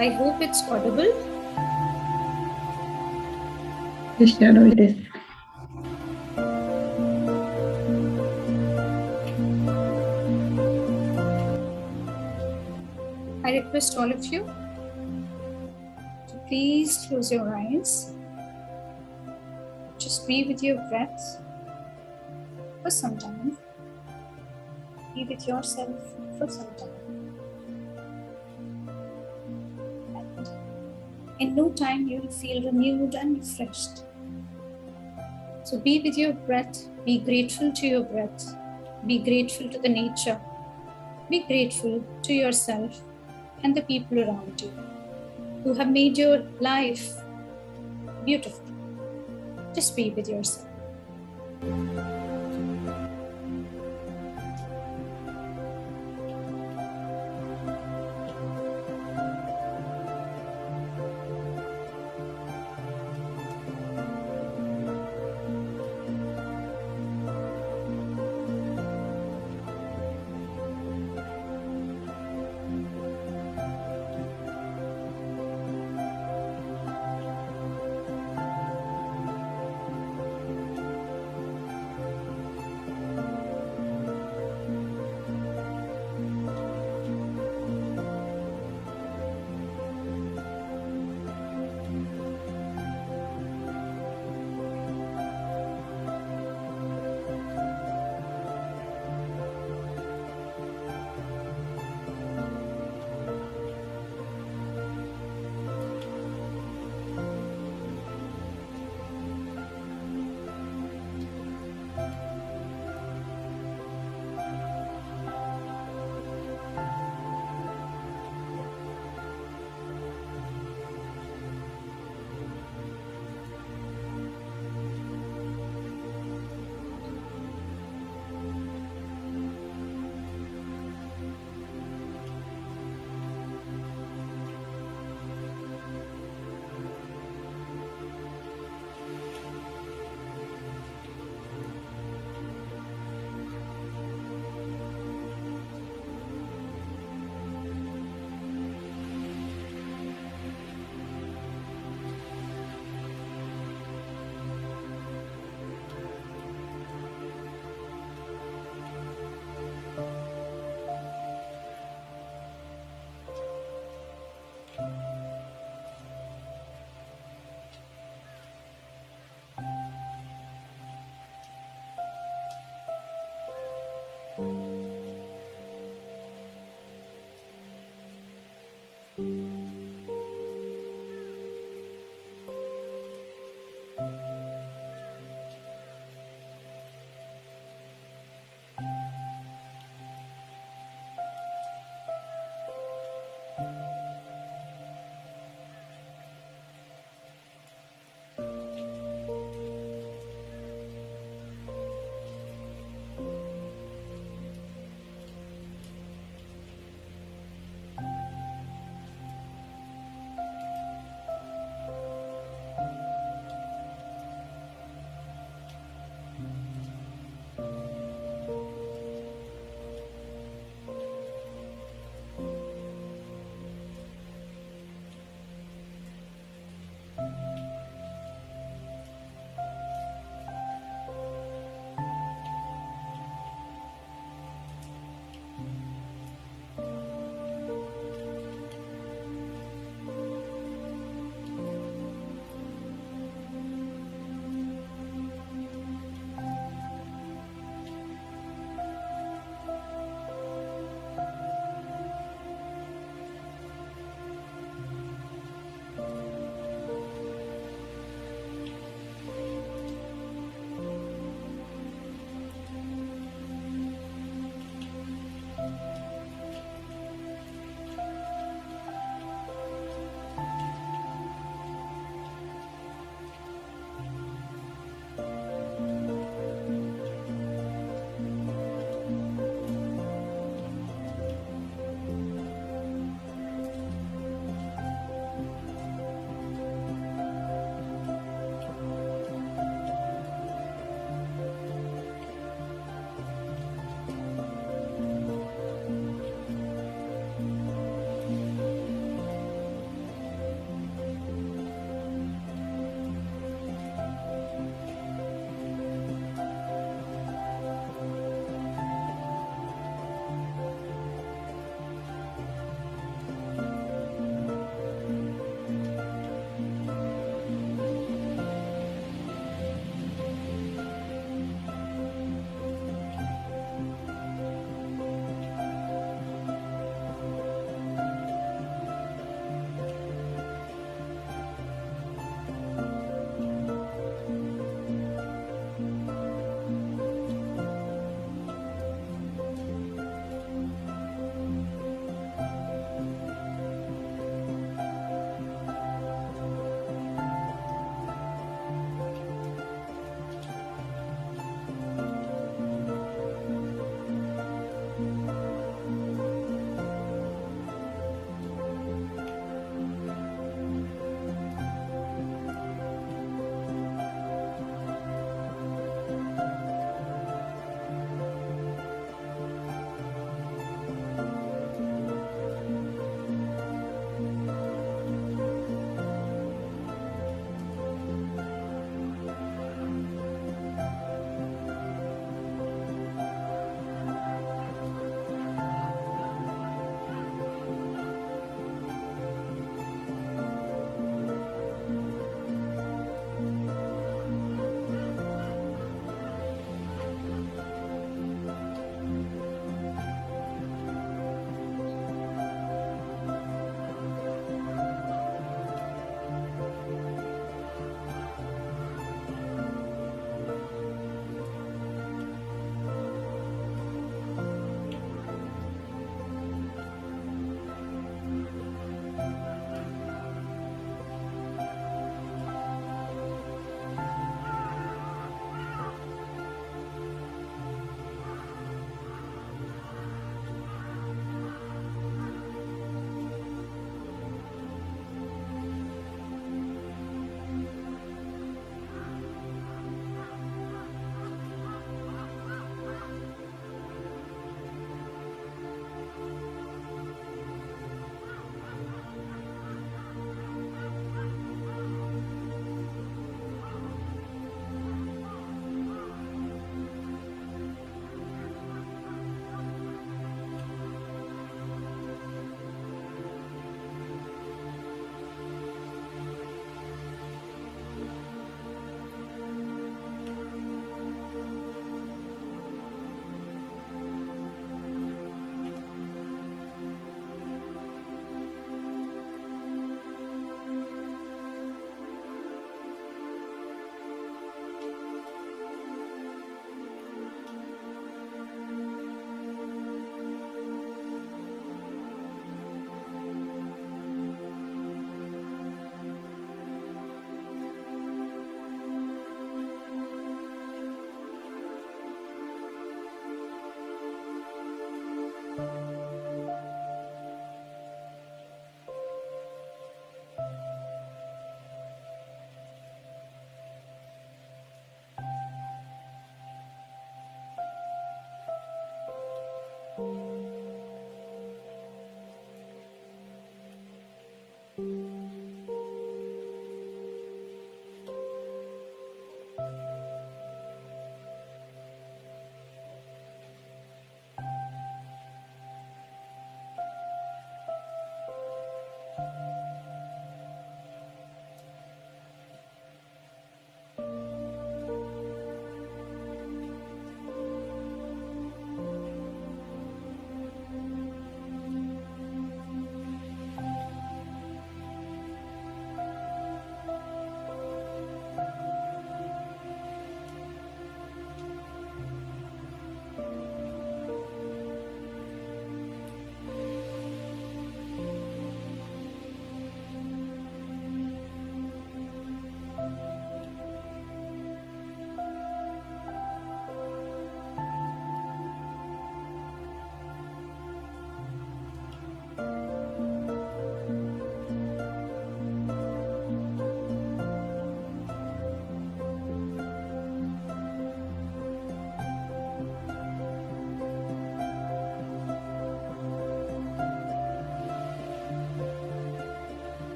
I hope it's audible. Yes, Sharoo, it is. I request all of you to please close your eyes. Just be with your breath for some time. Be with yourself for some time. And in no time, you'll feel renewed and refreshed. So be with your breath. Be grateful to your breath. Be grateful to the nature. Be grateful to yourself and the people around you who have made your life beautiful. Just be with yourself.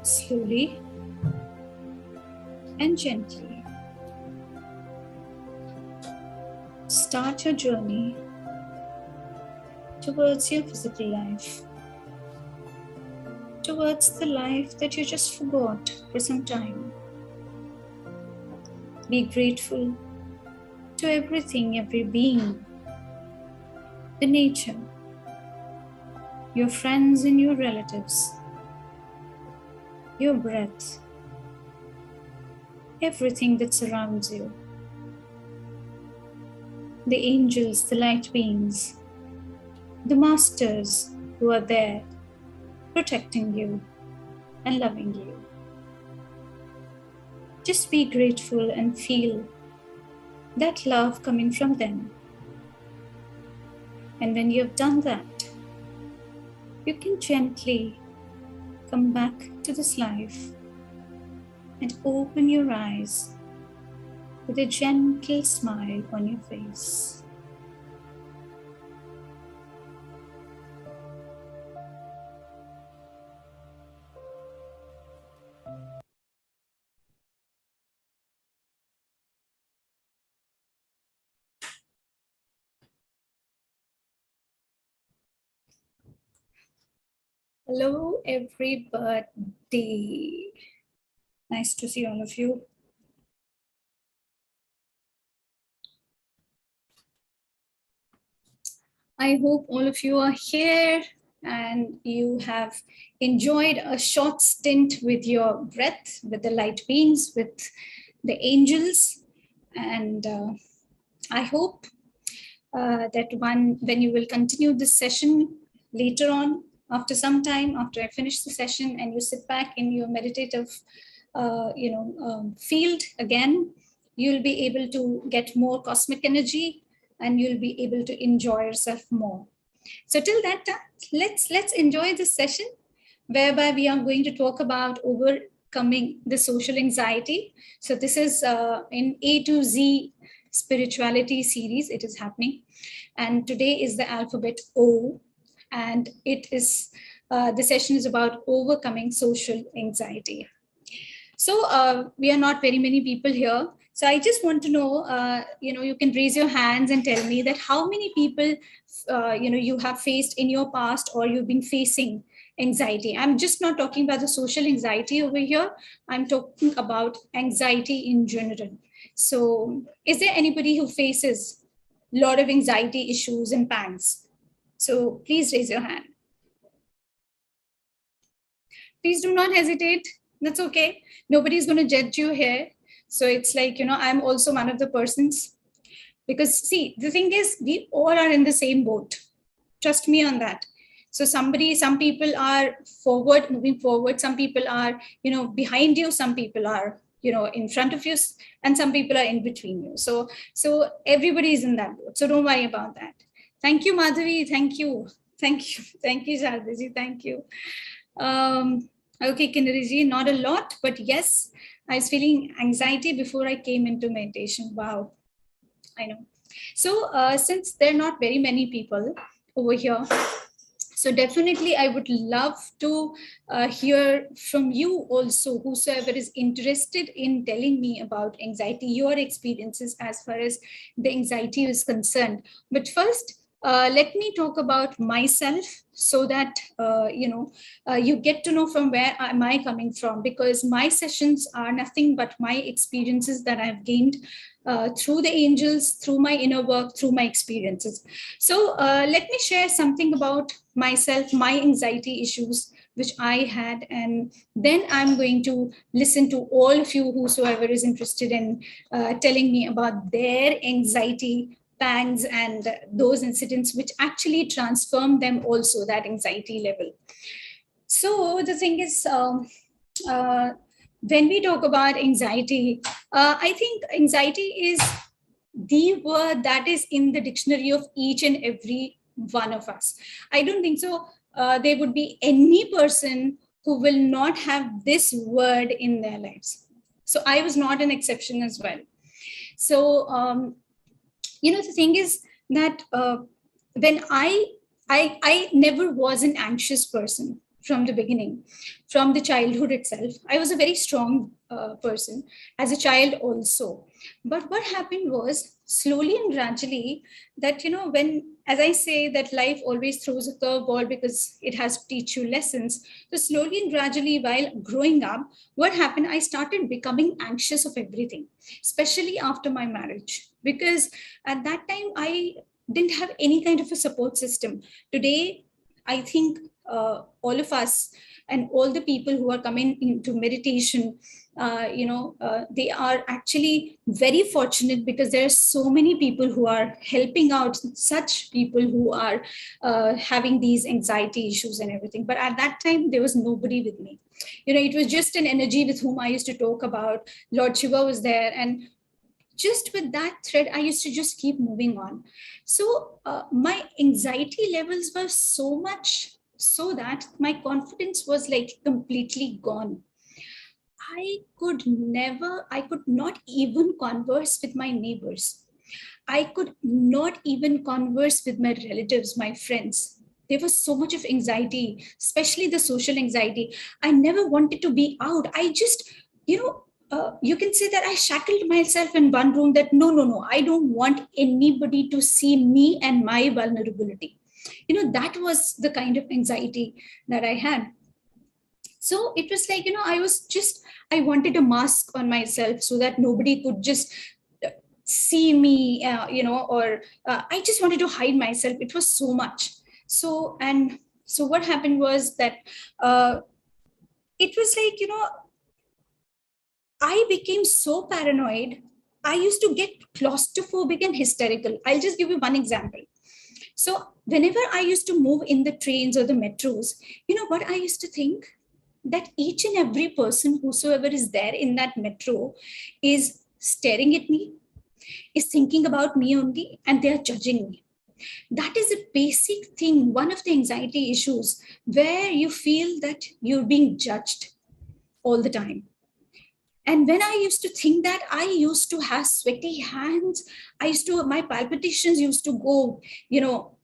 slowly and gently start your journey towards your physical life, towards the life that you just forgot for some time. Be grateful to everything, every being, the nature, your friends and your relatives, your breath, everything that surrounds you, the angels, the light beings, the masters who are there protecting you and loving you. Just be grateful and feel that love coming from them. And when you have done that, you can gently come back to this life and open your eyes with a gentle smile on your face. Hello, everybody. Nice to see all of you. I hope all of you are here and you have enjoyed a short stint with your breath, with the light beings, with the angels. And I hope that when you will continue this session later on, after some time, after I finish the session and you sit back in your meditative field again, you'll be able to get more cosmic energy and you'll be able to enjoy yourself more. So till that time, let's enjoy this session whereby we are going to talk about overcoming the social anxiety. So this is in A to Z spirituality series. It is happening. And today is the alphabet O. And it is the session is about overcoming social anxiety. So we are not very many people here. So I just want to know, you can raise your hands and tell me that how many people, you have faced in your past or you've been facing anxiety. I'm just not talking about the social anxiety over here. I'm talking about anxiety in general. So is there anybody who faces a lot of anxiety issues and pangs? So please raise your hand. Please do not hesitate. That's okay. Nobody's going to judge you here. So it's like, I'm also one of the persons. Because see, the thing is, we all are in the same boat. Trust me on that. So some people are moving forward. Some people are, behind you. Some people are, in front of you. And some people are in between you. So everybody is in that boat. So don't worry about that. Thank you, Madhavi. Thank you. Thank you. Thank you, Shardaji. Thank you. Okay, Kinderiji, not a lot, but yes, I was feeling anxiety before I came into meditation. Wow, I know. So since there are not very many people over here, so definitely I would love to hear from you also, whosoever is interested in telling me about anxiety, your experiences as far as the anxiety is concerned. But first, let me talk about myself so that you get to know from where am I coming from, because my sessions are nothing but my experiences that I've gained through the angels, through my inner work, through my experiences. So let me share something about myself, my anxiety issues which I had, and then I'm going to listen to all of you whosoever is interested in telling me about their anxiety pangs and those incidents which actually transform them also, that anxiety level. So the thing is, when we talk about anxiety, I think anxiety is the word that is in the dictionary of each and every one of us. I don't think so there would be any person who will not have this word in their lives. So I was not an exception as well. So the thing is that when I never was an anxious person from the beginning, from the childhood itself. I was a very strong person as a child also. But what happened was slowly and gradually that, when, as I say, that life always throws a curveball because it has to teach you lessons. So slowly and gradually, while growing up, what happened? I started becoming anxious of everything, especially after my marriage, because at that time I didn't have any kind of a support system. Today, I think all of us and all the people who are coming into meditation, they are actually very fortunate because there are so many people who are helping out such people who are having these anxiety issues and everything. But at that time, there was nobody with me. It was just an energy with whom I used to talk about. Lord Shiva was there, and just with that thread, I used to just keep moving on. So my anxiety levels were so much so that my confidence was like completely gone. I could not even converse with my neighbors. I could not even converse with my relatives, my friends. There was so much of anxiety, especially the social anxiety. I never wanted to be out. I just, you can say that I shackled myself in one room that no, I don't want anybody to see me and my vulnerability. That was the kind of anxiety that I had. So it was like, I wanted a mask on myself so that nobody could just see me, or I just wanted to hide myself. It was so much. So what happened was that uh, it was like, I became so paranoid. I used to get claustrophobic and hysterical. I'll just give you one example. So whenever I used to move in the trains or the metros, you know what I used to think? That each and every person, whosoever is there in that metro, is staring at me, is thinking about me only, and they are judging me. That is a basic thing, one of the anxiety issues, where you feel that you're being judged all the time. And when I used to think that, I used to have sweaty hands. My palpitations used to go,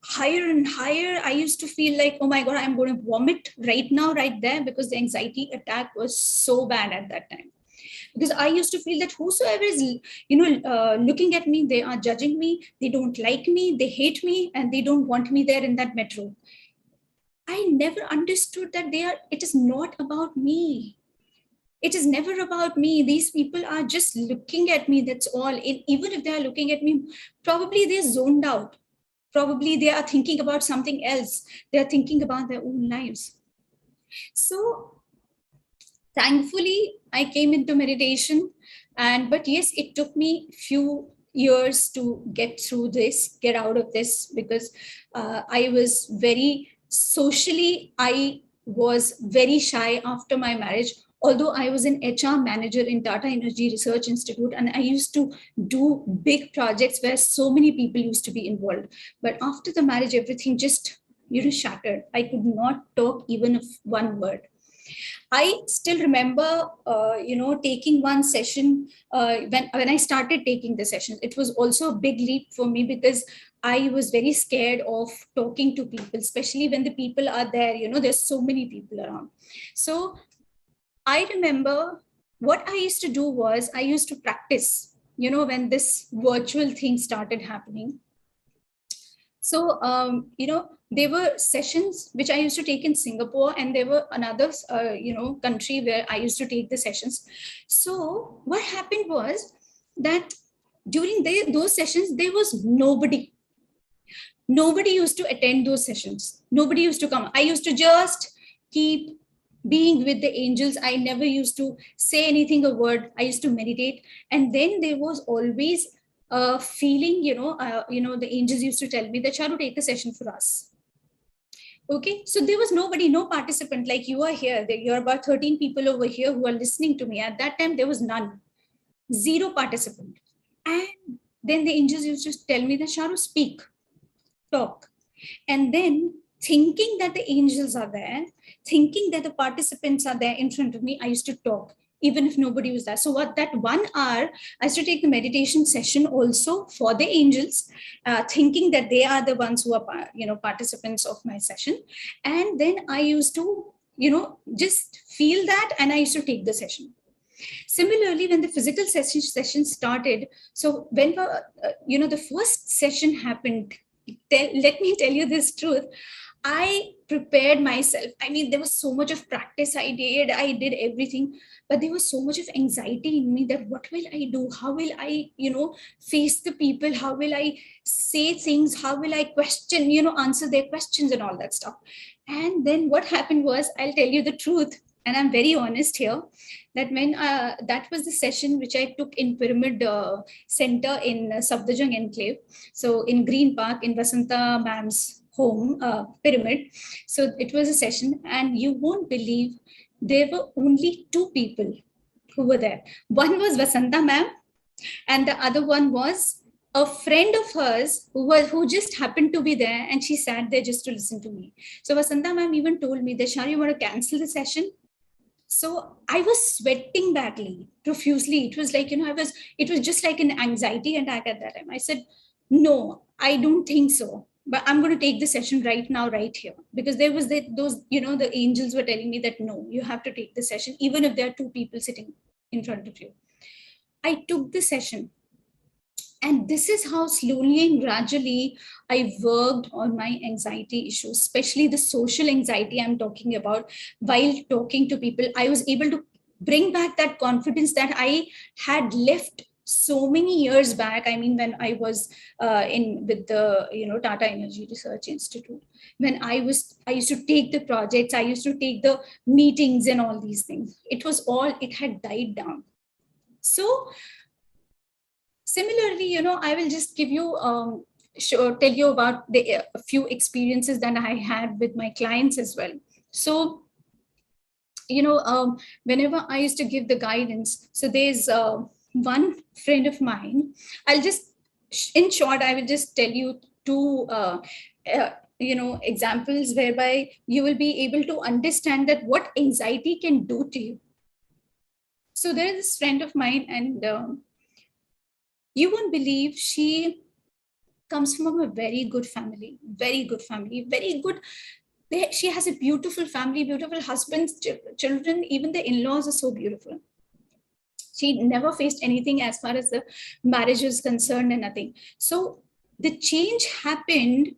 higher and higher. I used to feel like, oh my God, I'm going to vomit right now, right there, because the anxiety attack was so bad at that time. Because I used to feel that whosoever is, looking at me, they are judging me, they don't like me, they hate me, and they don't want me there in that metro. I never understood that it is not about me. It is never about me. These people are just looking at me, that's all. Even if they are looking at me, probably they're zoned out. Probably they are thinking about something else. They're thinking about their own lives. So thankfully, I came into meditation. But yes, it took me few years to get through this, get out of this, because I was very socially, I was very shy after my marriage. Although I was an HR manager in Tata Energy Research Institute, and I used to do big projects where so many people used to be involved. But after the marriage, everything just, shattered. I could not talk even of one word. I still remember, taking one session when I started taking the sessions. It was also a big leap for me because I was very scared of talking to people, especially when the people are there. There's so many people around. So I remember what I used to do was I used to practice. When this virtual thing started happening, so, there were sessions which I used to take in Singapore, and there were another, country where I used to take the sessions. So, what happened was that during those sessions, there was nobody. Nobody used to attend those sessions. Nobody used to come. I used to just keep being with the angels. I never used to say anything, a word. I used to meditate. And then there was always a feeling, the angels used to tell me that, Sharoo, take a session for us. Okay, so there was nobody, no participant like you are here. You're about 13 people over here who are listening to me. At that time, there was none, zero participant. And then the angels used to tell me that, Sharoo, speak, talk. And then thinking that the angels are there, thinking that the participants are there in front of me, I used to talk even if nobody was there. So what, that 1 hour, I used to take the meditation session also for the angels, thinking that they are the ones who are, participants of my session. And then I used to just feel that, and I used to take the session. Similarly, when the physical session started, so when the first session happened, let me tell you this truth. I prepared myself. I mean, there was so much of practice I did everything, but there was so much of anxiety in me that what will I do? How will I, face the people? How will I say things? How will I question, answer their questions and all that stuff? And then what happened was, I'll tell you the truth, and I'm very honest here, that when that was the session which I took in Pyramid Center in Safdarjung Enclave, so in Green Park in Vasanta Ma'am's home, Pyramid. So it was a session, and you won't believe, there were only two people who were there. One was Vasanta Ma'am, and the other one was a friend of hers who just happened to be there, and she sat there just to listen to me. So Vasanta Ma'am even told me that, Sharoo, you want to cancel the session? So I was sweating badly, profusely. It was like, it was just like an anxiety attack at that time. I said, no, I don't think so. But I'm going to take the session right now, right here. Because there was those, the angels were telling me that, no, you have to take the session, even if there are two people sitting in front of you. I took the session. And this is how slowly and gradually I worked on my anxiety issues, especially the social anxiety I'm talking about. While talking to people, I was able to bring back that confidence that I had left so many years back. I mean, when I was in with the Tata Energy Research Institute, when I used to take the projects, I used to take the meetings and all these things. It had died down. So similarly, I will just give you, tell you about a few experiences that I had with my clients as well. So, whenever I used to give the guidance, so there's one friend of mine. In short, I will just tell you two, examples whereby you will be able to understand that what anxiety can do to you. So there is this friend of mine, and you won't believe, she comes from a very good family, very good family, very good. She has a beautiful family, beautiful husbands, children, even the in-laws are so beautiful. She never faced anything as far as the marriage is concerned and nothing. So the change happened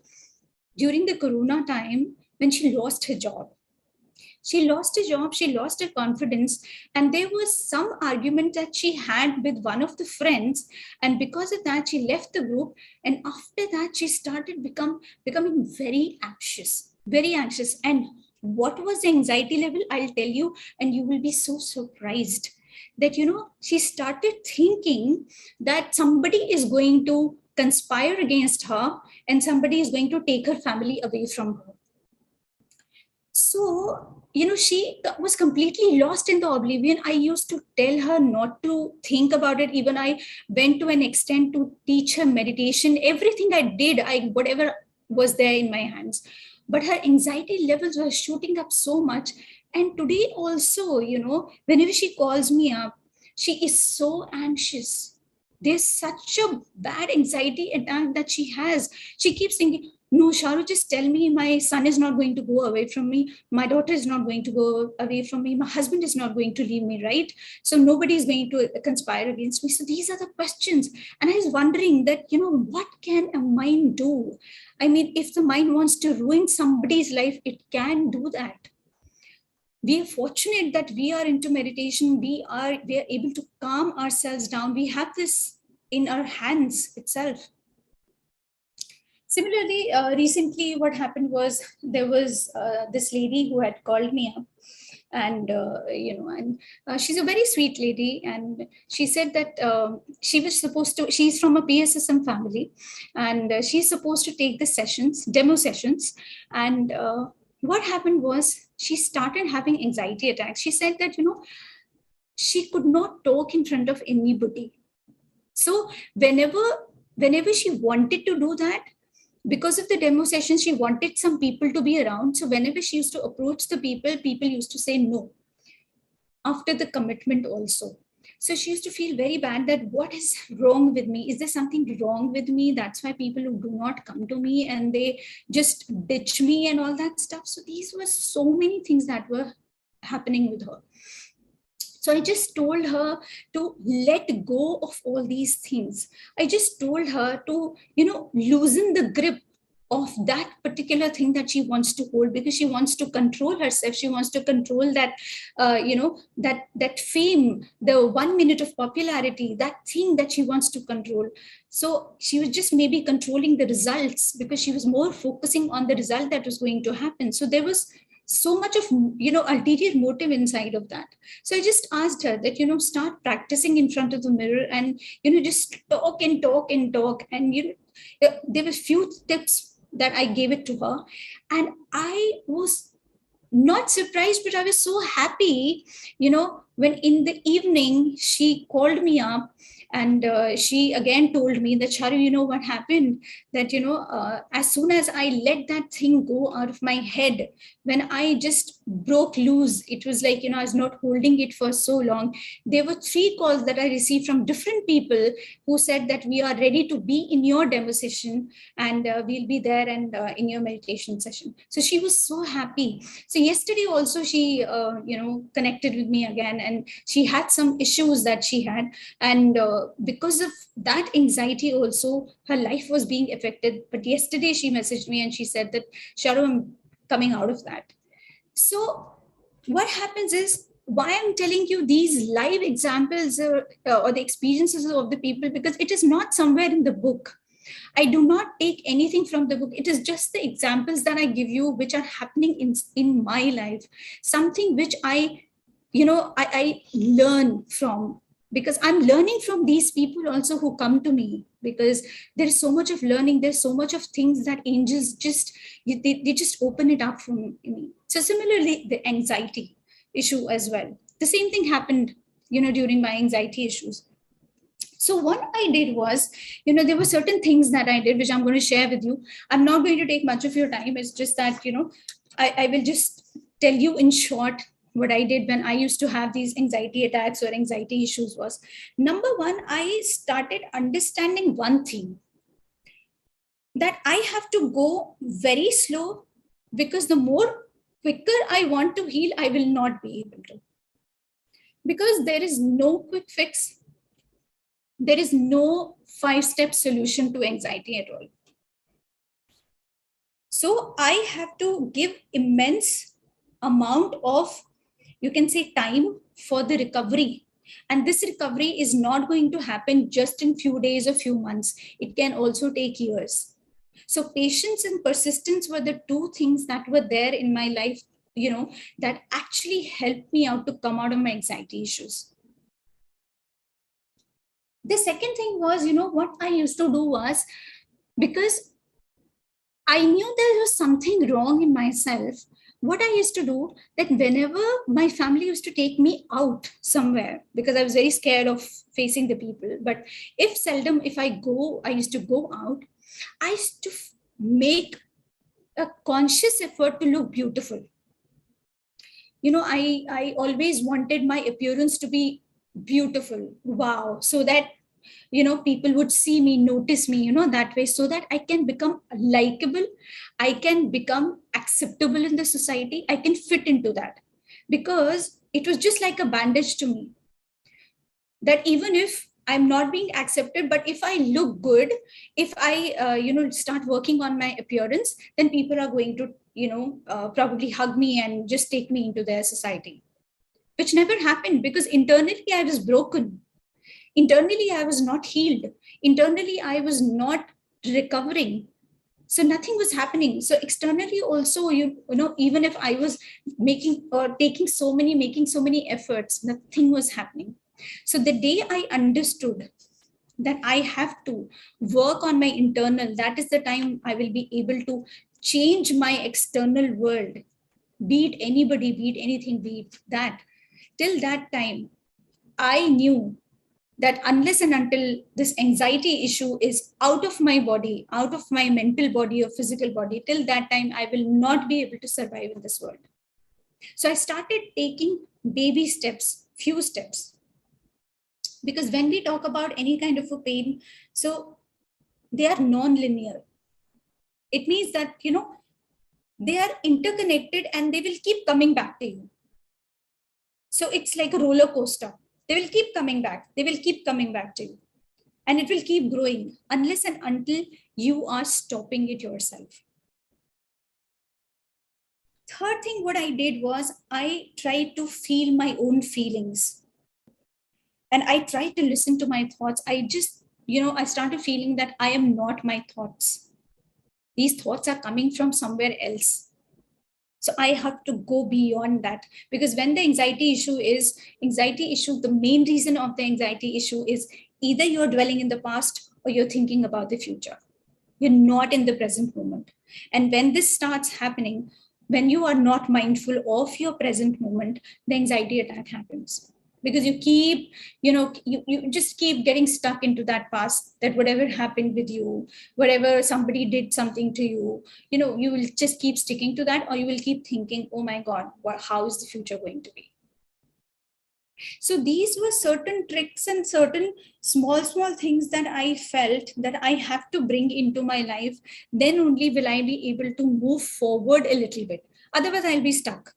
during the Corona time when she lost her job. She lost her job, she lost her confidence, and there was some argument that she had with one of the friends, and because of that, she left the group. And after that, she started becoming very anxious, very anxious. And what was the anxiety level? I'll tell you, and you will be so surprised that she started thinking that somebody is going to conspire against her, and somebody is going to take her family away from her. So, she was completely lost in the oblivion. I used to tell her not to think about it. Even I went to an extent to teach her meditation. Everything I did, whatever was there in my hands. But her anxiety levels were shooting up so much. And today also, whenever she calls me up, she is so anxious. There's such a bad anxiety attack that she has. She keeps thinking, no, Sharoo, just tell me my son is not going to go away from me. My daughter is not going to go away from me. My husband is not going to leave me, right? So nobody is going to conspire against me. So these are the questions. And I was wondering that, what can a mind do? I mean, if the mind wants to ruin somebody's life, it can do that. We are fortunate that we are into meditation. We are able to calm ourselves down. We have this in our hands itself. Similarly, recently what happened was, there was this lady who had called me up, and she's a very sweet lady, and she said that she's from a PSSM family, and she's supposed to take the demo sessions, and what happened was, she started having anxiety attacks. She said that, she could not talk in front of anybody. So whenever she wanted to do that, because of the demo session, she wanted some people to be around. So whenever she used to approach the people used to say no after the commitment also. So she used to feel very bad that what is wrong with me? Is there something wrong with me? That's why people who do not come to me and they just ditch me and all that stuff. So these were so many things that were happening with her. So I just told her to let go of all these things. I just told her to, loosen the grip of that particular thing that she wants to hold, because she wants to control herself. She wants to control that, that fame, the 1 minute of popularity, that thing that she wants to control. So she was just maybe controlling the results because she was more focusing on the result that was going to happen. So there was so much of, ulterior motive inside of that. So I just asked her that, start practicing in front of the mirror and, just talk and talk and talk. And, there were few tips that I gave it to her. And I was not surprised, but I was so happy, when in the evening she called me up and she again told me that, Sharoo, you know what happened? That, as soon as I let that thing go out of my head, when I just broke loose, it was like, I was not holding it for so long. There were 3 calls that I received from different people who said that we are ready to be in your demo session and we'll be there and in your meditation session. So she was so happy. So yesterday also she connected with me again, and she had some issues that she had, and because of that anxiety also her life was being affected. But yesterday she messaged me and she said that, Sharoo, I'm coming out of that. So what happens is, why I'm telling you these live examples or the experiences of the people, because it is not somewhere in the book. I do not take anything from the book. It is just the examples that I give you, which are happening in my life, something which I learn from, because I'm learning from these people also who come to me, because there's so much of learning. There's so much of things that angels just, they just open it up for me. So similarly, the anxiety issue as well. The same thing happened, during my anxiety issues. So what I did was, there were certain things that I did, which I'm going to share with you. I'm not going to take much of your time. It's just that, I will just tell you in short what I did when I used to have these anxiety attacks or anxiety issues was, number one, I started understanding one thing, that I have to go very slow, because the more quicker I want to heal, I will not be able to. Because there is no quick fix. There is no 5-step solution to anxiety at all. So I have to give immense amount of, you can say, time for the recovery. And this recovery is not going to happen just in few days or few months. It can also take years. So patience and persistence were the 2 things that were there in my life, that actually helped me out to come out of my anxiety issues. The second thing was, what I used to do was, because I knew there was something wrong in myself, what I used to do, that whenever my family used to take me out somewhere, because I was very scared of facing the people, but if I used to go out, I used to make a conscious effort to look beautiful. I always wanted my appearance to be beautiful. Wow. So that, people would see me, notice me, that way, so that I can become likable. I can become acceptable in the society. I can fit into that, because it was just like a bandage to me, that even if I'm not being accepted, but if I look good, if I, start working on my appearance, then people are going to, probably hug me and just take me into their society, which never happened, because internally I was broken. Internally, I was not healed. Internally, I was not recovering. So nothing was happening. So externally also, even if I was making so many efforts, nothing was happening. So the day I understood that I have to work on my internal, that is the time I will be able to change my external world. Be it anybody, be it anything, be it that. Till that time, I knew that unless and until this anxiety issue is out of my body, out of my mental body or physical body, till that time, I will not be able to survive in this world. So I started taking baby steps, few steps. Because when we talk about any kind of a pain, so they are non-linear. It means that, they are interconnected and they will keep coming back to you. So it's like a roller coaster. They will keep coming back. They will keep coming back to you. And it will keep growing unless and until you are stopping it yourself. Third thing, what I did was I tried to feel my own feelings. And I tried to listen to my thoughts. I just, I started feeling that I am not my thoughts. These thoughts are coming from somewhere else. So I have to go beyond that, because when the anxiety issue, the main reason of the anxiety issue is either you're dwelling in the past or you're thinking about the future. You're not in the present moment. And when this starts happening, when you are not mindful of your present moment, the anxiety attack happens. Because you keep, you just keep getting stuck into that past, that whatever happened with you, whatever somebody did something to you, you will just keep sticking to that, or you will keep thinking, oh my God, how is the future going to be? So these were certain tricks and certain small things that I felt that I have to bring into my life. Then only will I be able to move forward a little bit. Otherwise, I'll be stuck.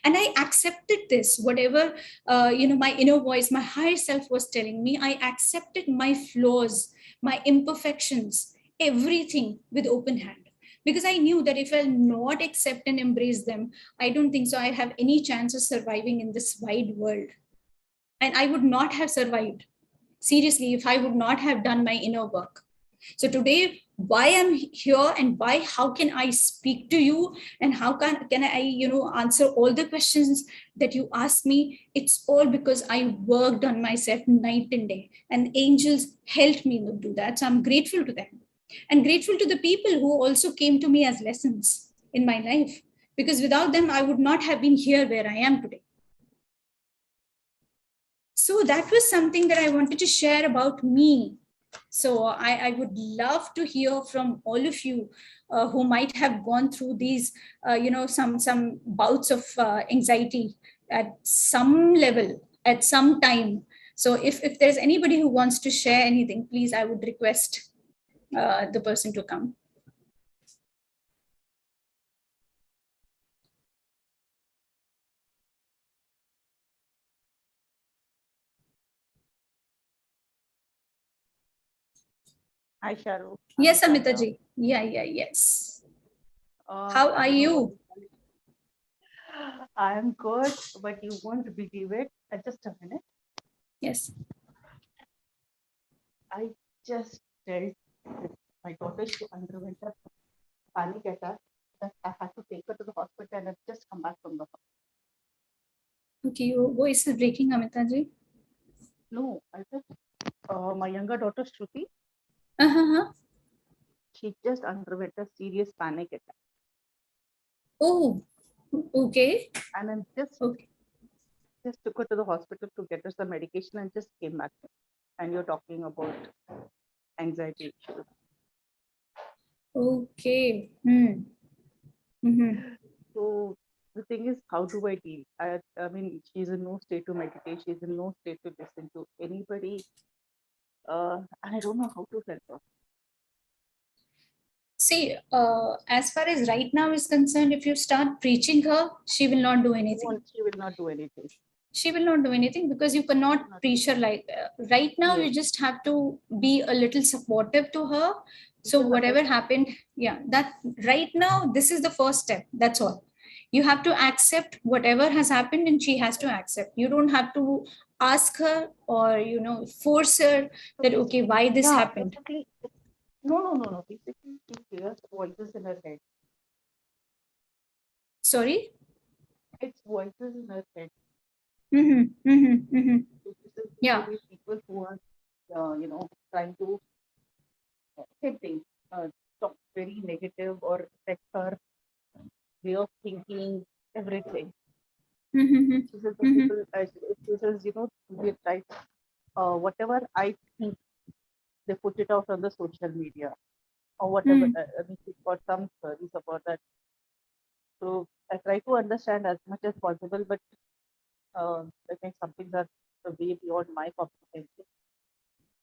And I accepted this, whatever, my inner voice, my higher self was telling me. I accepted my flaws, my imperfections, everything with open hand. Because I knew that if I'll not accept and embrace them, I don't think so I have any chance of surviving in this wide world. And I would not have survived, seriously, if I would not have done my inner work. So today, why I'm here and how can I speak to you, and how can I, answer all the questions that you ask me? It's all because I worked on myself night and day, and angels helped me to do that. So I'm grateful to them, and grateful to the people who also came to me as lessons in my life, because without them, I would not have been here where I am today. So that was something that I wanted to share about me. So I would love to hear from all of you who might have gone through these, some bouts of anxiety at some level, at some time. So if there's anybody who wants to share anything, please, I would request the person to come. Hi, Sharoo. Yes, Amita ji. Yes. How are you? I'm good, but you won't believe it. Just a minute. Yes. I just felt my daughter, she underwent a panic attack that I had to take her to the hospital, and I've just come back from the hospital. Okay, your voice is breaking, Amita ji. No, I said my younger daughter, Shruti, she just underwent a serious panic attack. Oh, okay. And I'm just took her to the hospital to get her some medication and just came back. And you're talking about anxiety issues. Okay. So the thing is, how do I deal? I mean, she's in no state to meditate. She's in no state to listen to anybody. And I don't know how to help her. See, as far as right now is concerned, if you start preaching her, she will not do anything. She will not do anything. She will not do anything because you cannot preach her like right now. Yes. You just have to be a little supportive to her. So whatever happened, that right now, this is the first step. That's all. You have to accept whatever has happened, and she has to accept. You don't have to ask her or force her that okay, why this happened. No. Basically, she hears voices in her head. Sorry? It's voices in her head. Yeah. People who are, trying to hit things, talk very negative or affect her way of thinking, everything. She says, people, she says, we try, whatever I think, they put it out on the social media or whatever. I mean, she's got some stories about that. So I try to understand as much as possible, but I think some things are way beyond my comprehension.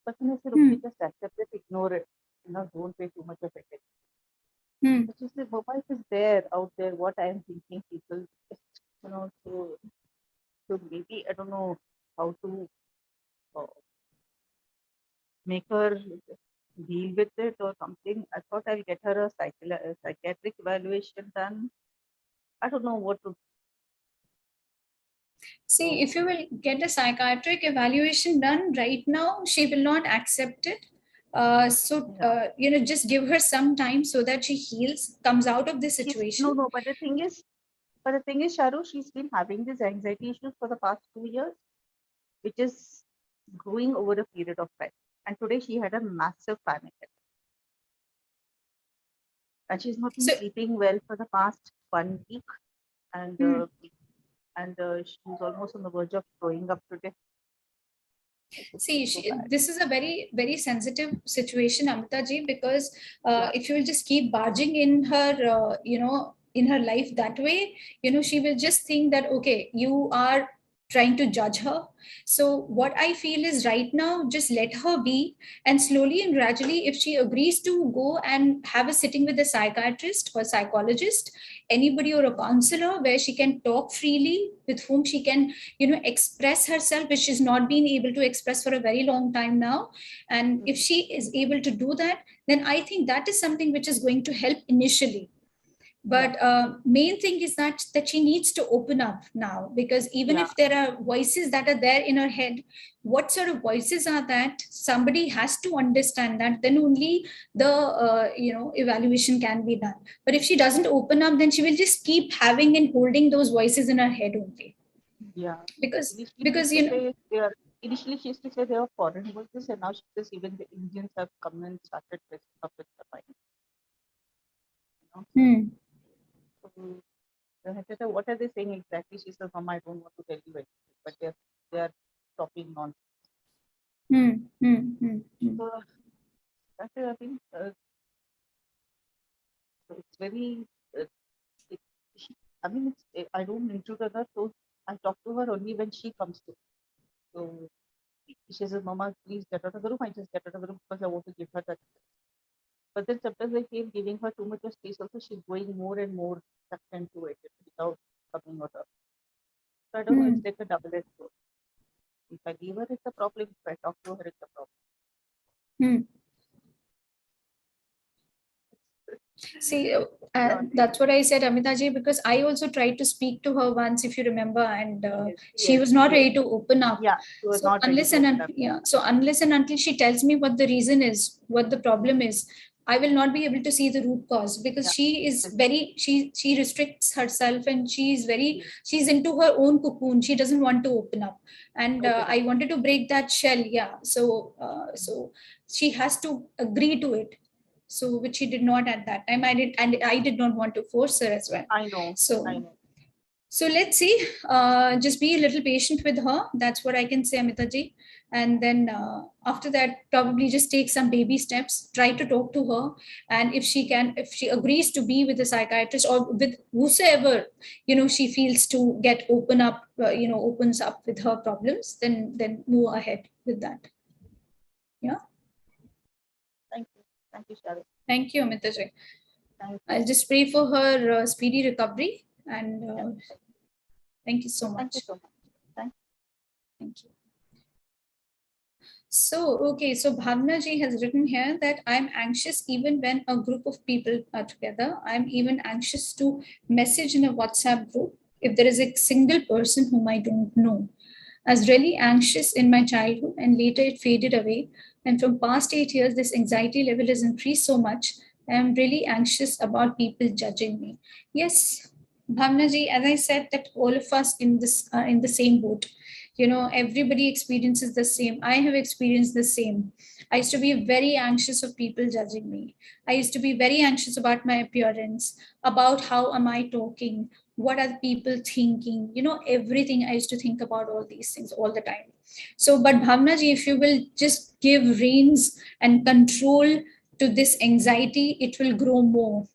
But then I said, okay, just accept it, ignore it, don't pay too much of attention. But she said, Mama, it is there, out there, what I am thinking, people, so maybe I don't know how to uh, make her deal with it or something. I thought I'll get her a psychiatric evaluation done. I don't know what to. See, if you will get a psychiatric evaluation done right now, she will not accept it. Just give her some time so that she heals, comes out of this situation. No, but the thing is, Sharoo, she's been having these anxiety issues for the past 2 years, which is growing over a period of time. And today she had a massive panic attack. And she's not been sleeping well for the past 1 week. And she's almost on the verge of throwing up today. See, this is a very, very sensitive situation, Amrita ji, because if you will just keep barging in her, in her life that way, she will just think that, okay, you are trying to judge her. So what I feel is right now, just let her be, and slowly and gradually, if she agrees to go and have a sitting with a psychiatrist or psychologist, anybody or a counselor where she can talk freely, with whom she can express herself, which she's not been able to express for a very long time now. And if she is able to do that, then I think that is something which is going to help initially. But main thing is that she needs to open up now, because even if there are voices that are there in her head, what sort of voices are that? Somebody has to understand that, then only the evaluation can be done. But if she doesn't open up, then she will just keep having and holding those voices in her head only. Yeah, because initially she used to say there were foreign voices, and now she says even the Indians have come and started dressing up with the fine. So I said, what are they saying exactly? She says, Mama, I don't want to tell you anything, but they are talking nonsense. So that's I think so it's very. I don't intrude on her, so I talk to her only when she comes to. So she says, Mama, please get out of the room. I just get out of the room because I want to give her that. But then sometimes I feel giving her too much of space also, she's going more and more sucked into it without coming out of. So I don't know, it's like a double-edged sword. If I leave her, it's a problem. If I talk to her, it's a problem. See, that's what I said, Amita ji, because I also tried to speak to her once, if you remember, and she was not ready to open up. Yeah, she was not unless ready and so unless and until she tells me what the reason is, what the problem is, I will not be able to see the root cause, because she is she restricts herself, and she's into her own cocoon. She doesn't want to open up, and I wanted to break that shell. So she has to agree to it. So which she did not at that time. I did not want to force her as well. I know. So let's see. Just be a little patient with her. That's what I can say, Amita ji. And then after that, probably just take some baby steps. Try to talk to her, and if she agrees to be with a psychiatrist or with whosoever she feels to get opens up with her problems, then move ahead with that. Yeah. Thank you, Sharoo. Thank you, Amita ji. I'll just pray for her speedy recovery, and thank you so much. Thank you so much. Thank you. So Bhavna ji has written here that I'm anxious even when a group of people are together. I'm even anxious to message in a WhatsApp group if there is a single person whom I don't know. I was really anxious in my childhood, and later it faded away. And from past 8 years, this anxiety level has increased so much. I'm really anxious about people judging me. Yes, Bhavna ji, as I said, that all of us in the same boat. Everybody experiences the same. I have experienced the same. I used to be very anxious of people judging me. I used to be very anxious about my appearance, about how am I talking, what are people thinking, everything. I used to think about all these things all the time. So, but Bhavna ji, if you will just give reins and control to this anxiety, it will grow more.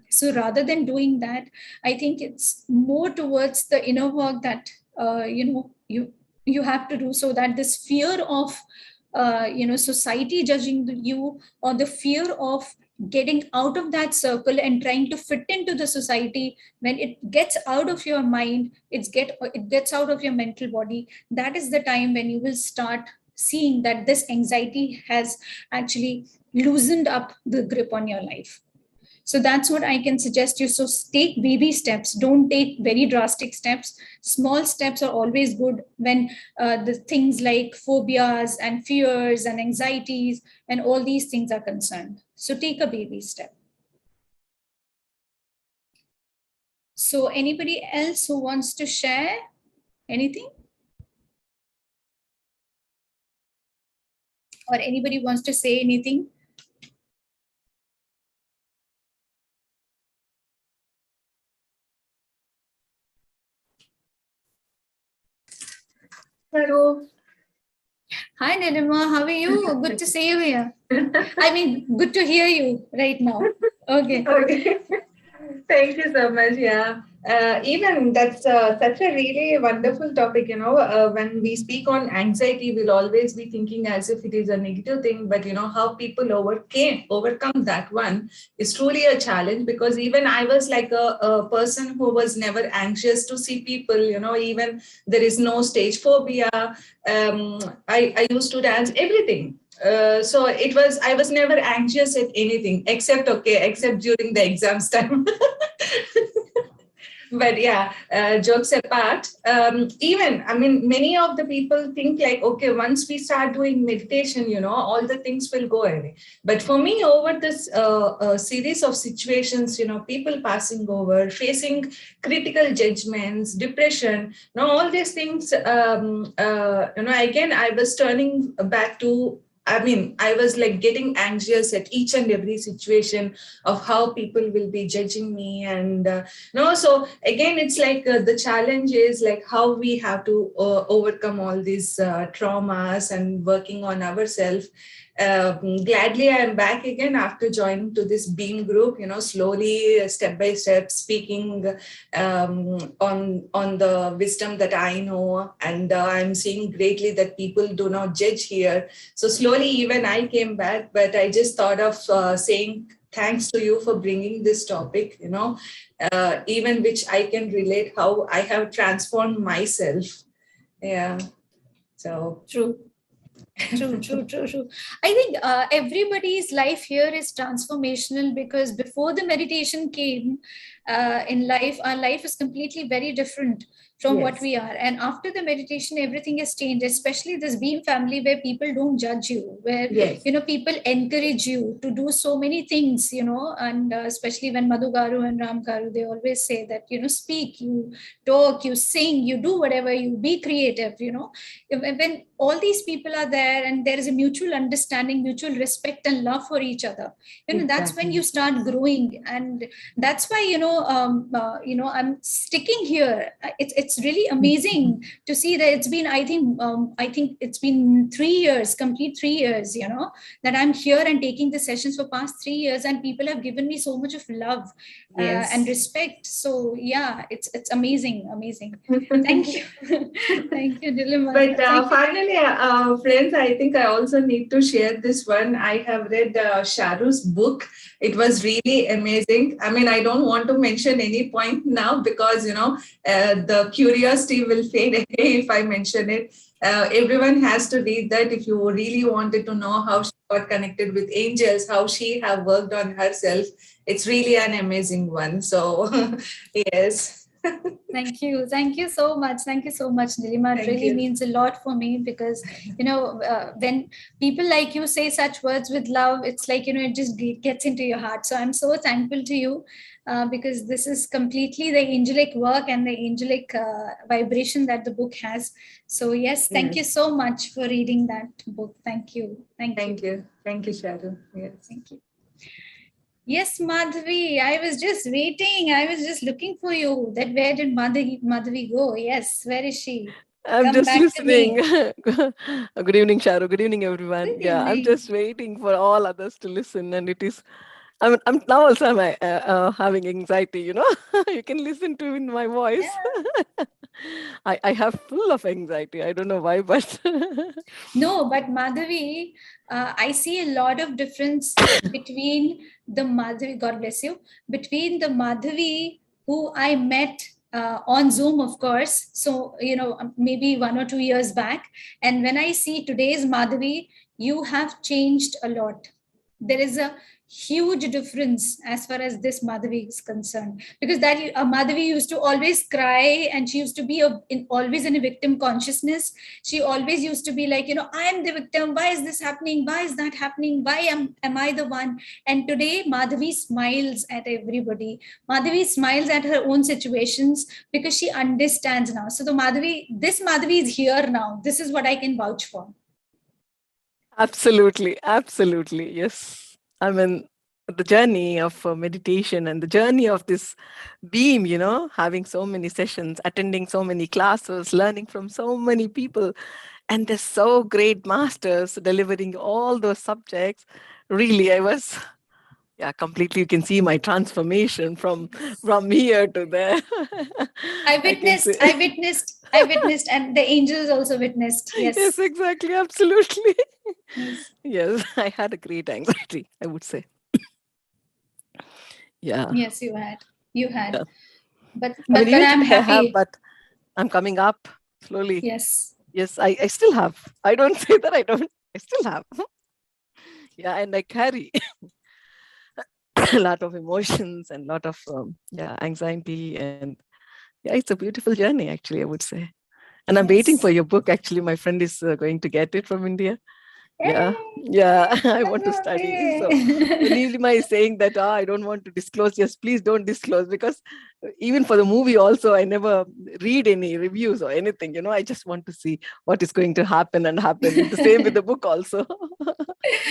So rather than doing that, I think it's more towards the inner work that you you have to do, so that this fear of society judging you, or the fear of getting out of that circle and trying to fit into the society, when it gets out of your mind, it gets out of your mental body, that is the time when you will start seeing that this anxiety has actually loosened up the grip on your life. So that's what I can suggest you. So take baby steps, don't take very drastic steps. Small steps are always good when the things like phobias and fears and anxieties and all these things are concerned. So take a baby step. So anybody else who wants to share anything? Or anybody wants to say anything? Hello. Hi, Nirima. How are you? Good to see you here. I mean, good to hear you right now. Okay. Okay. Thank you so much. Yeah. Even that's such a really wonderful topic. When we speak on anxiety, we'll always be thinking as if it is a negative thing. But how people overcome that one is truly a challenge, because even I was like a person who was never anxious to see people. Even there is no stage phobia. I used to dance everything. So I was never anxious at anything except during the exams time. But yeah, jokes apart, even, I mean, many of the people think like, okay, once we start doing meditation, all the things will go away. But for me, over this series of situations, people passing over, facing critical judgments, depression, all these things, again, I was turning back to, I mean, I was like getting anxious at each and every situation of how people will be judging me. And no, so again, it's like the challenge is like how we have to overcome all these traumas and working on ourselves. Gladly, I am back again after joining to this Beam group. Slowly, step by step, speaking on the wisdom that I know, and I'm seeing greatly that people do not judge here. So slowly, even I came back, but I just thought of saying thanks to you for bringing this topic, even which I can relate how I have transformed myself. Yeah. So True. True. I think everybody's life here is transformational, because before the meditation came in life, our life is completely very different from what yes. we are. And after the meditation, everything has changed, especially this Beam family, where people don't judge you, where, Yes. people encourage you to do so many things, and especially when Madhu Garu and Ram Garu, they always say that, speak, you talk, you sing, you do whatever, you be creative, when all these people are there and there is a mutual understanding, mutual respect and love for each other, that's when Exactly. you start growing. And that's why, I'm sticking here. It's really amazing to see that it's been, I think it's been 3 years, complete 3 years, that I'm here and taking the sessions for past 3 years, and people have given me so much of love Yes. and respect. So yeah, it's amazing. Thank you. Thank you, Dilima. But Thank you. finally, friends, I think I also need to share this one. I have read Sharoo's book. It was really amazing. I mean, I don't want to mention any point now because, the curiosity will fade away if I mention it. Everyone has to read that if you really wanted to know how she got connected with angels, how she have worked on herself. It's really an amazing one. So, yes. Thank you. Thank you so much. Thank you so much, Nilima. It Thank really you. means a lot for me, because, when people like you say such words with love, it's like, it just gets into your heart. So I'm so thankful to you, because this is completely the angelic work and the angelic vibration that the book has. So yes, thank you so much for reading that book. Thank you. Thank you. Thank you, Sharoo. Yes. Thank you. Yes, Madhavi, I was just waiting. I was just looking for you. That where did Madhavi go? Yes, where is she? I'm Come just back to listening. me. Good evening, Sharu. Good evening, everyone. Good Yeah, I'm evening. just waiting for all others to listen, and it is. I'm now also having anxiety. You can listen to in my voice. Yeah. I have full of anxiety. I don't know why, but No, but Madhavi, I see a lot of difference between the Madhavi, God bless you, between the Madhavi who I met on Zoom, of course. So, maybe 1 or 2 years back. And when I see today's Madhavi, you have changed a lot. There is a huge difference as far as this Madhavi is concerned, because that Madhavi used to always cry, and she used to be always in a victim consciousness. She always used to be like, I am the victim, why is this happening, why is that happening, why am I the one? And today Madhavi smiles at everybody. Madhavi smiles at her own situations because she understands now. So this Madhavi is here now. This is what I can vouch for. absolutely, absolutely, yes. I mean, the journey of meditation and the journey of this beam, having so many sessions, attending so many classes, learning from so many people, and they're so great masters delivering all those subjects. Really, I was, yeah, completely. You can see my transformation from here to there. I can say. I witnessed, and the angels also witnessed. Yes. Yes, exactly, absolutely. Yes. Yes, I had a great anxiety, I would say. Yeah. Yes, you had. You had. Yeah. But I mean, even I'm today I have, happy. but I'm coming up slowly. Yes. Yes, I still have. I don't say that I don't. I still have. Yeah, and I carry a lot of emotions and a lot of anxiety, and yeah, it's a beautiful journey, actually, I would say. And I'm waiting for your book. Actually, my friend is going to get it from India. Yeah, I want to study. So when Nilima is saying that, I don't want to disclose, yes, please don't disclose, because even for the movie also, I never read any reviews or anything. I just want to see what is going to happen and happen. The same with the book also.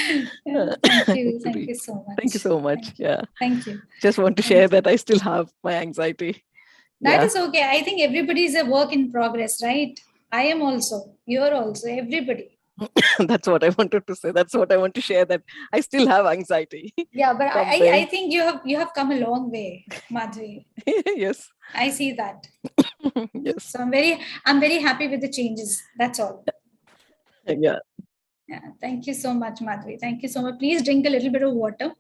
Thank you. Thank you so much. Thank you so much. Yeah. Thank you. Just want to share that I still have my anxiety. That is okay. I think everybody is a work in progress, right? I am also. You're also. Everybody. That's what I wanted to say. That's what I want to share, that I still have anxiety. Yeah, but someday. I think you have come a long way, Madhvi. Yes. I see that. Yes. So I'm very happy with the changes. That's all. Yeah. Yeah. Thank you so much, Madhvi. Thank you so much. Please drink a little bit of water.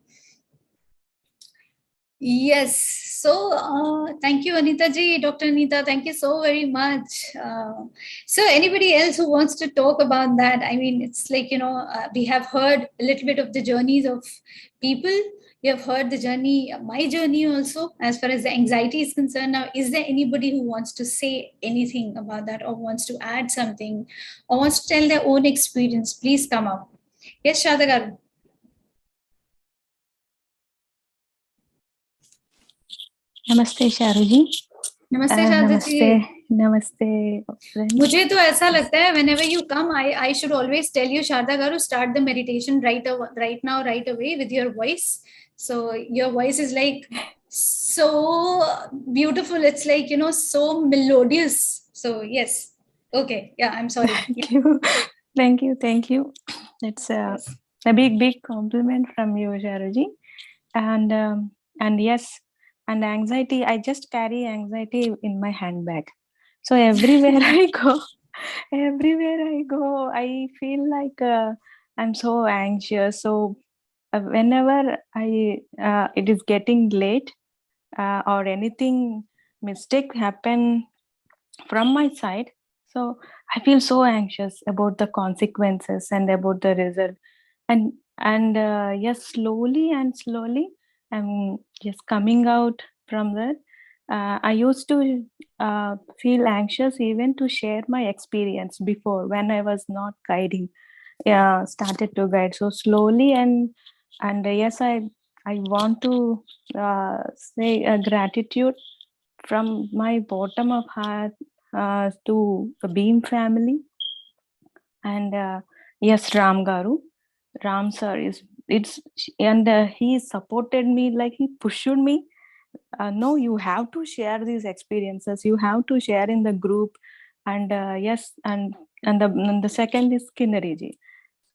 Yes. So thank you, Anita ji, Dr. Anita. Thank you so very much. So anybody else who wants to talk about that? I mean, it's like, we have heard a little bit of the journeys of people. You have heard the journey, my journey also, as far as the anxiety is concerned. Now, is there anybody who wants to say anything about that, or wants to add something, or wants to tell their own experience? Please come up. Yes, Shadagar. नमस्ते शारू जी. नमस्ते शारदा जी. नमस्ते friends. मुझे तो ऐसा लगता है whenever you come, I should always tell you, Sharda Garu, start the meditation right now, right away with your voice. So your voice is like so beautiful. It's like, so melodious. So yes. Okay. Yeah, I'm sorry. Thank you. It's a big compliment from you, Sharu ji. And yes, and anxiety, I just carry anxiety in my handbag. So everywhere I go, I feel like I'm so anxious. So whenever it is getting late, or anything mistake happen from my side, so I feel so anxious about the consequences and about the result. And yes, slowly I'm just coming out from that. I used to feel anxious even to share my experience before, when I was not guiding, started to guide. So slowly, and yes, I want to say gratitude from my bottom of heart to the Beam family. And yes, Ram sir he supported me, like he pushed me. No, you have to share these experiences. You have to share in the group. And yes, and the second is Kinnari ji.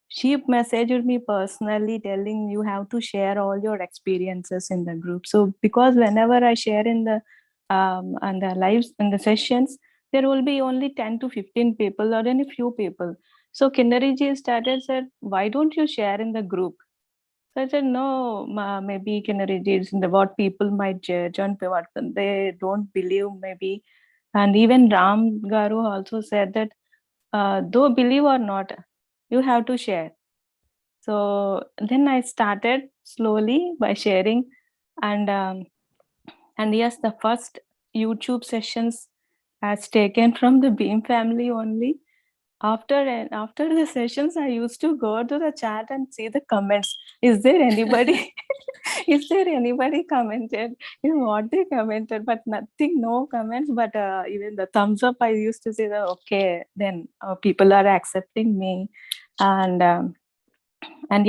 She messaged me personally, telling you have to share all your experiences in the group. So because whenever I share in the lives, in the sessions, there will be only 10 to 15 people or any few people. So Kinnari ji said, why don't you share in the group? So I said, no, maybe Kinnari ji is in the what people might judge and what they don't believe maybe. And even Ram Garu also said that though believe or not, you have to share. So then I started slowly by sharing, and yes, the first YouTube sessions has taken from the Beam family only. After the sessions, I used to go to the chat and see the comments. Is there anybody? Is there anybody commented? What they commented, but nothing, no comments. But even the thumbs up, I used to say that okay, then people are accepting me, and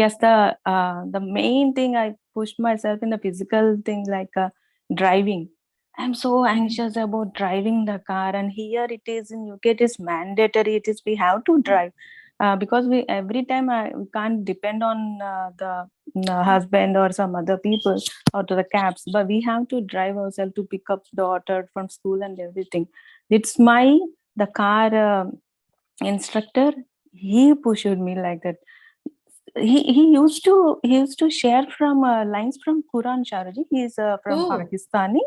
yes, the main thing I pushed myself in the physical thing like driving. I'm so anxious about driving the car, and here it is in UK. It is mandatory. It is we have to drive because we every time we can't depend on the husband or some other people or to the cabs, but we have to drive ourselves to pick up daughter from school and everything. It's the car instructor. He pushed me like that. He used to share from lines from Quran. Sharuji. He's from Oh. Pakistani.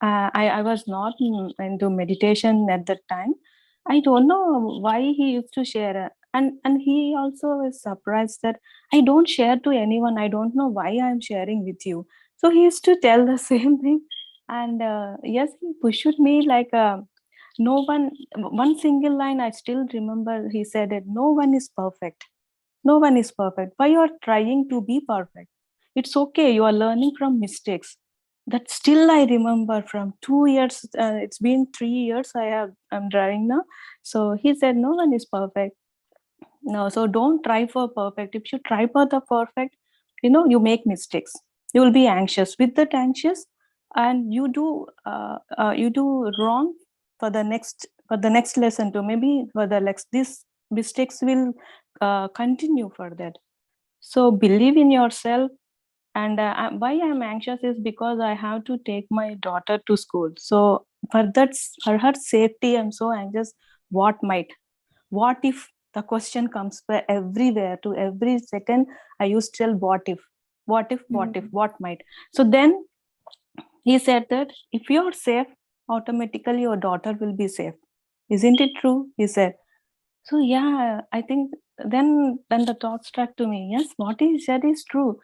I was not into meditation at that time. I don't know why he used to share, and he also is surprised that I don't share to anyone. I don't know why I'm sharing with you. So he used to tell the same thing, and yes, he pushed me like no one single line. I still remember he said it. No one is perfect. No one is perfect. Why you are trying to be perfect? It's okay. You are learning from mistakes. That still I remember from 2 years. It's been 3 years. I'm driving now. So he said, no one is perfect. No, so don't try for perfect. If you try for the perfect, you make mistakes. You will be anxious. With that anxious, and you do wrong for the next lesson too. Maybe for the next this mistakes will continue for that. So believe in yourself. And why I'm anxious is because I have to take my daughter to school. So for her safety, I'm so anxious. What if the question comes everywhere to every second? I used to tell what might. So then he said that if you're safe, automatically your daughter will be safe. Isn't it true? He said. So yeah, I think then the thought struck to me. Yes, what he said is true,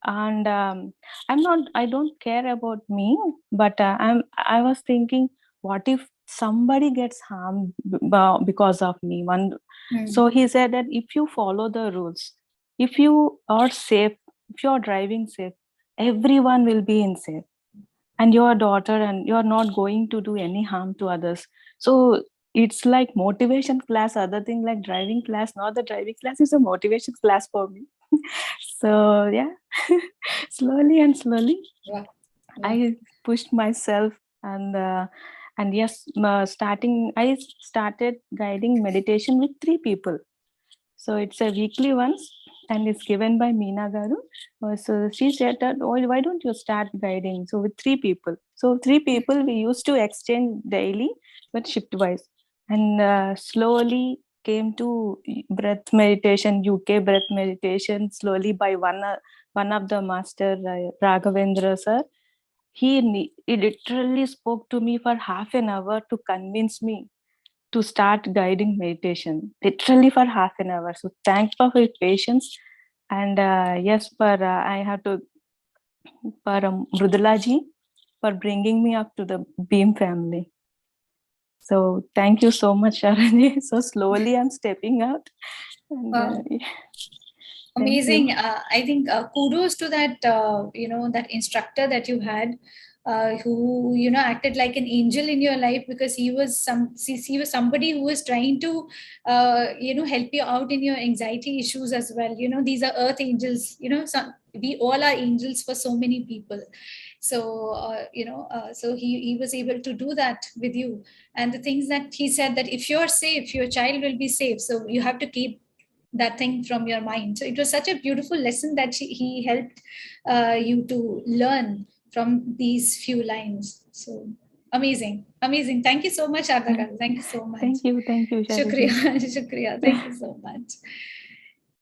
and I don't care about me, but I was thinking, what if somebody gets harmed because of me? So he said that if you follow the rules, if you are safe, if you are driving safe, everyone will be in safe, and your daughter, and you're not going to do any harm to others. So it's like motivation class, other thing like driving class. Not the driving class, is a motivation class for me. So yeah, slowly and slowly Yeah. I pushed myself, and yes, I started guiding meditation with 3 people. So it's a weekly once, and it's given by Meena Garu. So she said that, oh, why don't you start guiding? So with 3 people. So 3 people we used to exchange daily, but shift wise, and slowly came to breath meditation, UK breath meditation. Slowly by one of the master, Raghavendra sir, he literally spoke to me for half an hour to convince me to start guiding meditation, literally for half an hour. So thanks for your patience. And yes, I have to for Mrudula ji for bringing me up to the Beam family. So thank you so much, Sharon. So slowly I'm stepping out. And, Wow. thank Amazing. you. I think kudos to that, that instructor that you had, who, acted like an angel in your life, because he was somebody who was trying to, help you out in your anxiety issues as well. These are earth angels, we all are angels for so many people. So, so he was able to do that with you. And the things that he said, that if you're safe, your child will be safe. So you have to keep that thing from your mind. So it was such a beautiful lesson that he helped you to learn from these few lines. So Amazing. Amazing. Thank you so much, Sharda garu. Thank you so much. Thank you, Sharoo. Shukriya. Shukriya. Thank you so much.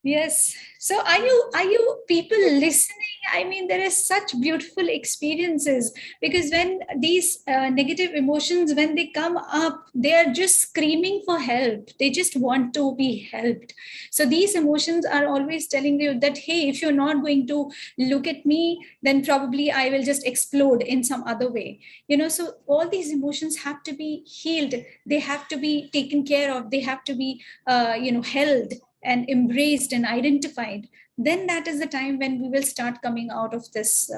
Yes. So are you people listening? I mean, there are such beautiful experiences, because when these negative emotions, when they come up, they are just screaming for help. They just want to be helped. So these emotions are always telling you that, hey, if you're not going to look at me, then probably I will just explode in some other way. So all these emotions have to be healed. They have to be taken care of. They have to be, held and embraced and identified. Then that is the time when we will start coming out of this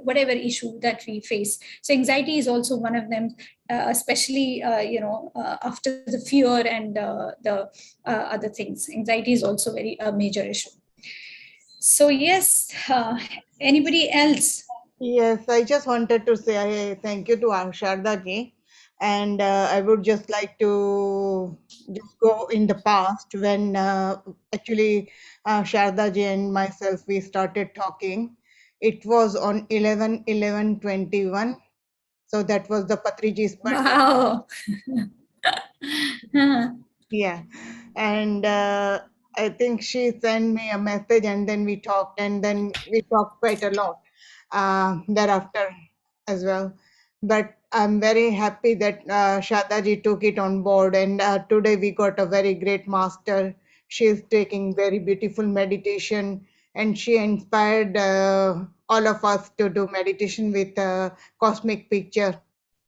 whatever issue that we face. So anxiety is also one of them, especially after the fear and the other things. Anxiety is also very major issue. So yes, anybody else? Yes, I just wanted to say thank you to Sharda ji. And I would just like to just go in the past when actually Sharda ji and myself, we started talking. It was on 11/11/21. So that was the Patriji's birthday. Wow. Yeah. And I think she sent me a message and then we talked, and then we talked quite a lot thereafter as well. But I'm very happy that Shadaji took it on board, and today we got a very great master. She's taking very beautiful meditation, and she inspired all of us to do meditation with cosmic picture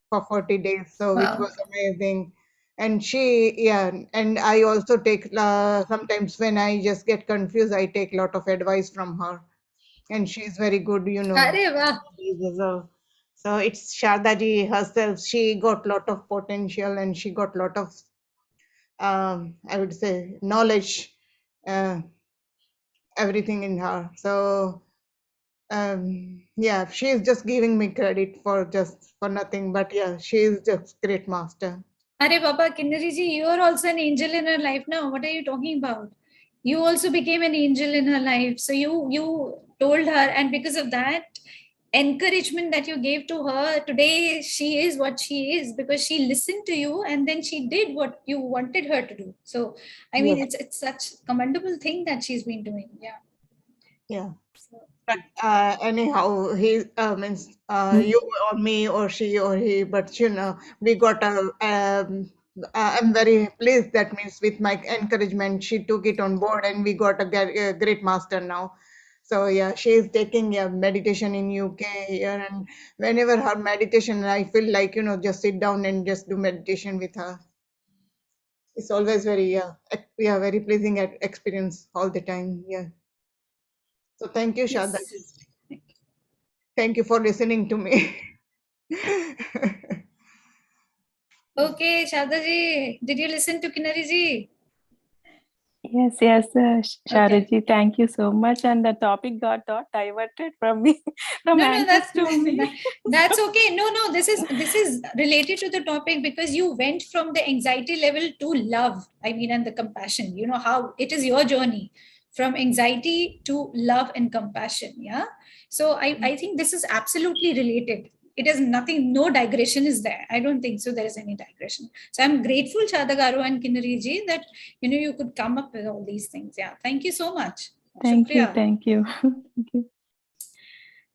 for 40 days. So which Wow. was amazing. And and I also take sometimes when I just get confused, I take a lot of advice from her, and she's very good, Arey wah. so so it's Sharda ji herself. She got lot of potential, and she got lot of I would say knowledge, uh, everything in her. So yeah, she is just giving me credit for just for nothing, but yeah, she is just great master. Arey Baba, Kinnari ji, you are also an angel in her life now. What are you talking about? You also became an angel in her life. So you told her, and because of that encouragement that you gave to her, today she is what she is, because she listened to you and then she did what you wanted her to do. So I mean, Yes, it's such commendable thing that she's been doing. Yeah. yeah. So, But anyhow, he means you or me or she or he. But we got a. I'm very pleased. That means with my encouragement, she took it on board, and we got a great master now. So yeah, she is taking meditation in UK here, and whenever her meditation, I feel like just sit down and just do meditation with her. It's always very very pleasing experience all the time. Yeah. So thank you, Shada. yes. Thank you for listening to me. Okay, Shada ji, did you listen to Kinnari ji? Yes, Okay. Sharuji, thank you so much. And the topic got diverted from me, from No, anxious to me. that's okay. No, this is related to the topic, because you went from the anxiety level to love. I mean, and the compassion. You know how it is your journey from anxiety to love and compassion. Yeah. So I think this is absolutely related. It is nothing. No digression is there. I don't think so. There is any digression. So I'm grateful, Chadagaru and Kinnari ji, that you could come up with all these things. Yeah. Thank you so much. Thank you, Shukriya. thank you. Thank you.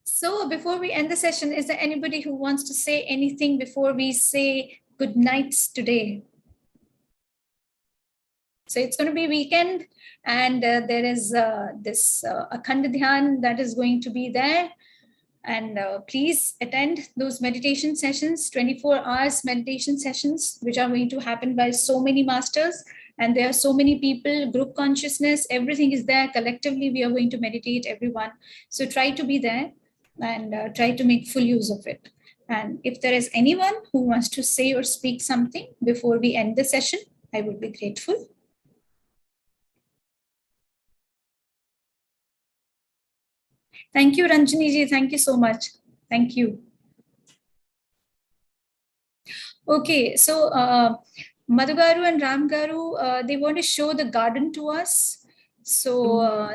So before we end the session, is there anybody who wants to say anything before we say good nights today? So it's going to be weekend, and there is this Akhand Dhyan that is going to be there. And please attend those meditation sessions, 24 hours meditation sessions, which are going to happen by so many masters. And there are so many people, group consciousness, everything is there. Collectively, we are going to meditate, everyone. So try to be there and try to make full use of it. And if there is anyone who wants to say or speak something before we end the session, I would be grateful. Thank you, Ranjani ji. Thank you so much. Thank you. Okay, so Madhugaru and Ramgaru, they want to show the garden to us. So